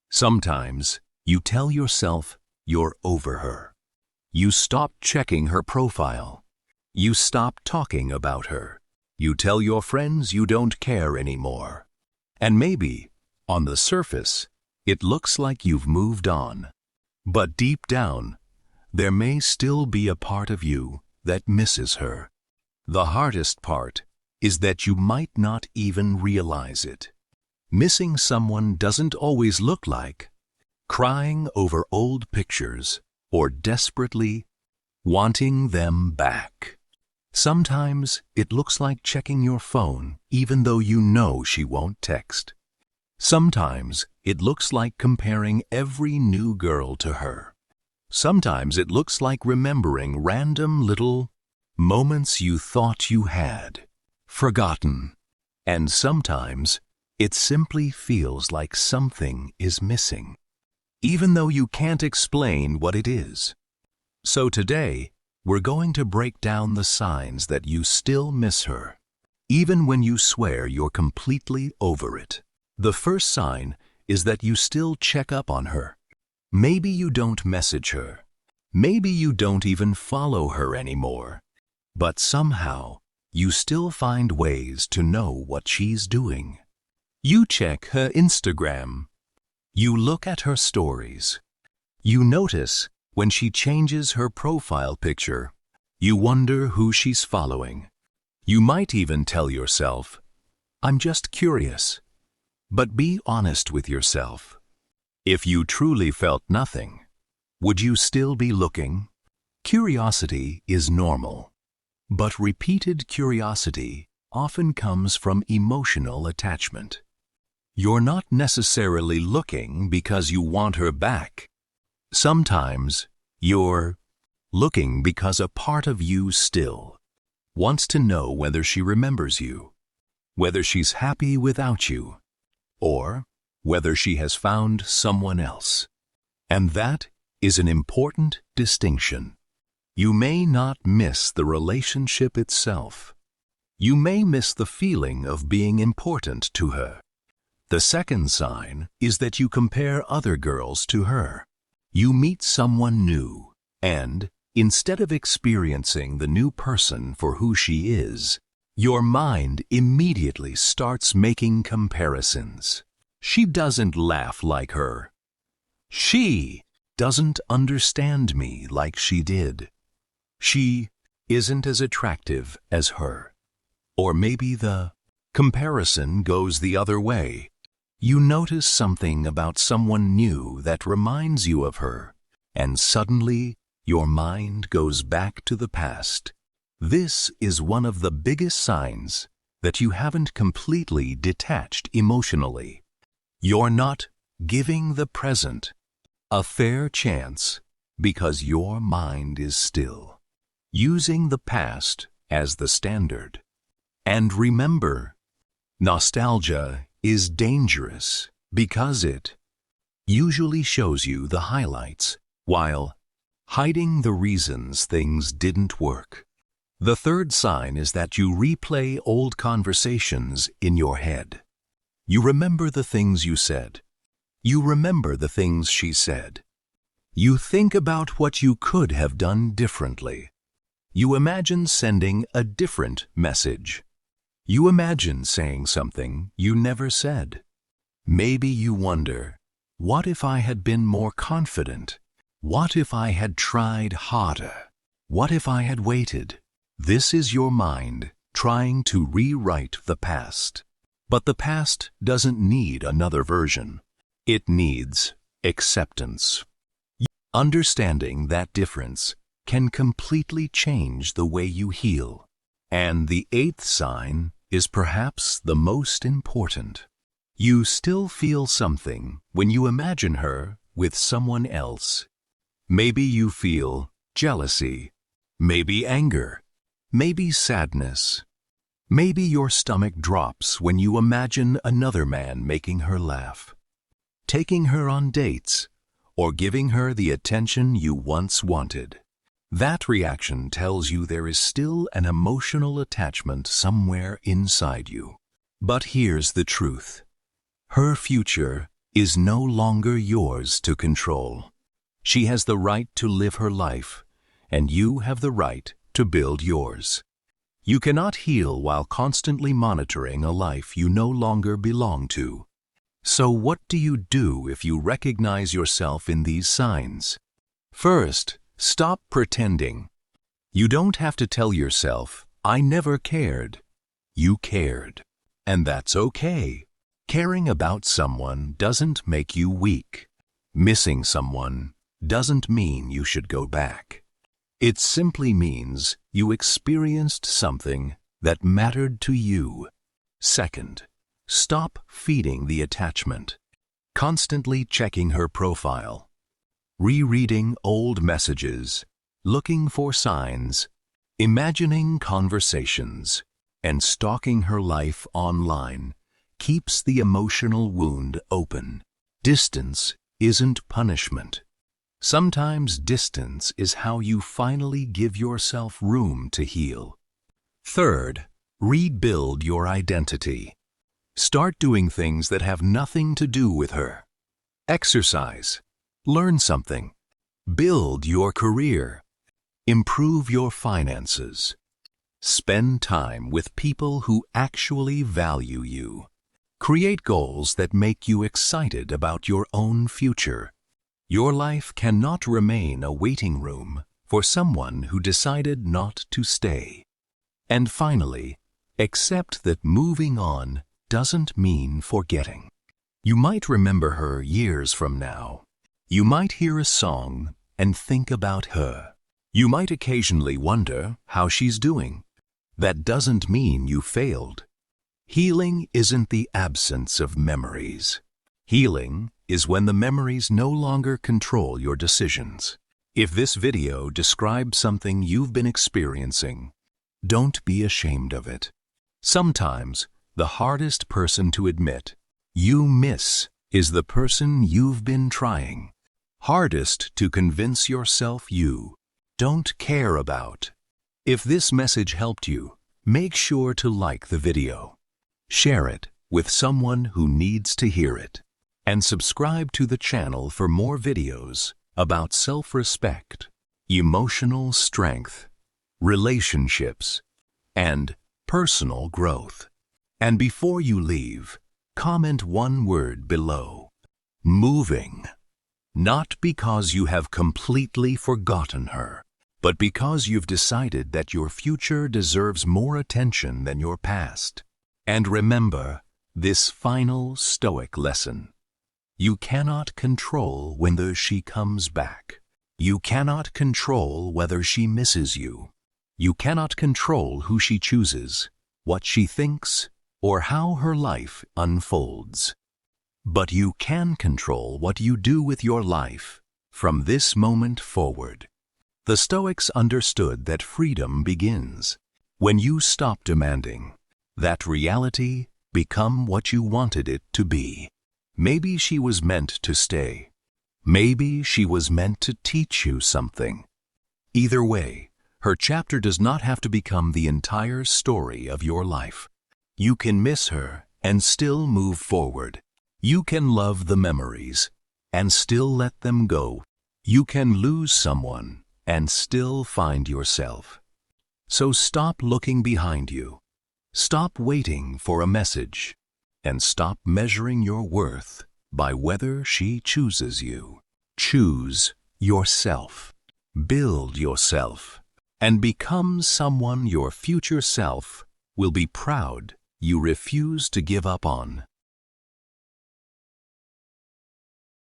Sometimes you tell yourself you're over her. You stop checking her profile. You stop talking about her. You tell your friends you don't care anymore. And maybe, on the surface, it looks like you've moved on. But deep down, there may still be a part of you that misses her. The hardest part is that you might not even realize it. Missing someone doesn't always look like crying over old pictures or desperately wanting them back. Sometimes it looks like checking your phone even though you know she won't text. Sometimes it looks like comparing every new girl to her. Sometimes it looks like remembering random little moments you thought you had forgotten. And sometimes it simply feels like something is missing, even though you can't explain what it is. So today, we're going to break down the signs that you still miss her, even when you swear you're completely over it. The first sign is that you still check up on her. Maybe you don't message her. Maybe you don't even follow her anymore. But somehow, you still find ways to know what she's doing. You check her Instagram. You look at her stories. You notice when she changes her profile picture. You wonder who she's following. You might even tell yourself, "I'm just curious." But be honest with yourself. If you truly felt nothing, would you still be looking? Curiosity is normal, but repeated curiosity often comes from emotional attachment. You're not necessarily looking because you want her back. Sometimes you're looking because a part of you still wants to know whether she remembers you, whether she's happy without you, or whether she has found someone else. And that is an important distinction. You may not miss the relationship itself. You may miss the feeling of being important to her. The second sign is that you compare other girls to her. You meet someone new, and instead of experiencing the new person for who she is, your mind immediately starts making comparisons. She doesn't laugh like her. She doesn't understand me like she did. She isn't as attractive as her. Or maybe the comparison goes the other way. You notice something about someone new that reminds you of her, and suddenly your mind goes back to the past. This is one of the biggest signs that you haven't completely detached emotionally. You're not giving the present a fair chance because your mind is still using the past as the standard. And remember, nostalgia is dangerous because it usually shows you the highlights while hiding the reasons things didn't work. The third sign is that you replay old conversations in your head. You remember the things you said. You remember the things she said. You think about what you could have done differently. You imagine sending a different message. You imagine saying something you never said. Maybe you wonder, what if I had been more confident? What if I had tried harder? What if I had waited? This is your mind trying to rewrite the past. But the past doesn't need another version. It needs acceptance. Understanding that difference can completely change the way you heal. And the eighth sign is perhaps the most important. You still feel something when you imagine her with someone else. Maybe you feel jealousy, maybe anger, maybe sadness. Maybe your stomach drops when you imagine another man making her laugh, taking her on dates, or giving her the attention you once wanted. That reaction tells you there is still an emotional attachment somewhere inside you. But here's the truth. Her future is no longer yours to control. She has the right to live her life, and you have the right to build yours. You cannot heal while constantly monitoring a life you no longer belong to. So what do you do if you recognize yourself in these signs? First, stop pretending. You don't have to tell yourself, "I never cared." You cared. And that's okay. Caring about someone doesn't make you weak. Missing someone doesn't mean you should go back. It simply means you experienced something that mattered to you. Second, stop feeding the attachment. Constantly checking her profile, rereading old messages, looking for signs, imagining conversations, and stalking her life online keeps the emotional wound open. Distance isn't punishment. Sometimes distance is how you finally give yourself room to heal. Third, rebuild your identity. Start doing things that have nothing to do with her. Exercise, learn something, build your career, improve your finances. Spend time with people who actually value you. Create goals that make you excited about your own future. Your life cannot remain a waiting room for someone who decided not to stay. And finally, accept that moving on doesn't mean forgetting. You might remember her years from now. You might hear a song and think about her. You might occasionally wonder how she's doing. That doesn't mean you failed. Healing isn't the absence of memories. Healing is when the memories no longer control your decisions. If this video describes something you've been experiencing, don't be ashamed of it. Sometimes the hardest person to admit you miss is the person you've been trying. Hardest to convince yourself you don't care about. If this message helped you, make sure to like the video, share it with someone who needs to hear it, and subscribe to the channel for more videos about self-respect, emotional strength, relationships, and personal growth. And before you leave, comment one word below: moving. Not because you have completely forgotten her, but because you've decided that your future deserves more attention than your past. And remember this final Stoic lesson. You cannot control whether she comes back. You cannot control whether she misses you. You cannot control who she chooses, what she thinks, or how her life unfolds. But you can control what you do with your life from this moment forward. The Stoics understood that freedom begins when you stop demanding that reality become what you wanted it to be. Maybe she was meant to stay. Maybe she was meant to teach you something. Either way, her chapter does not have to become the entire story of your life. You can miss her and still move forward. You can love the memories and still let them go. You can lose someone and still find yourself. So stop looking behind you. Stop waiting for a message. And stop measuring your worth by whether she chooses you. Choose yourself. Build yourself. And become someone your future self will be proud you refuse to give up on.